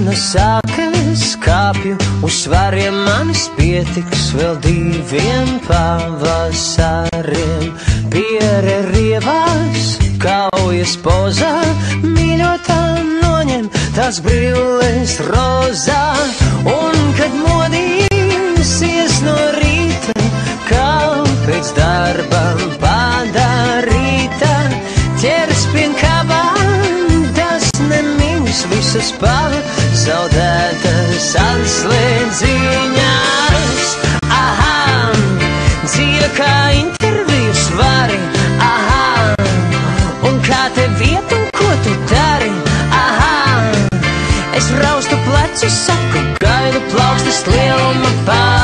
diena sākas, kāpju uz svariem, manis pietiks vēl 2 pavasariem. Piere rievās, kaujas pozā, mīļotā noņem tās brilles rozā. Un kad modīsies no rīta, kāpēc darbam padarīta, ķers pie kabādas nemiņas, visas pazaudētas atslēdziņās. Aha, dzīve kā interviju svari, aha, un kā te vieta un ko tu dari, aha, es raustu plecu, saku, gaidu plaukstas lieluma pār.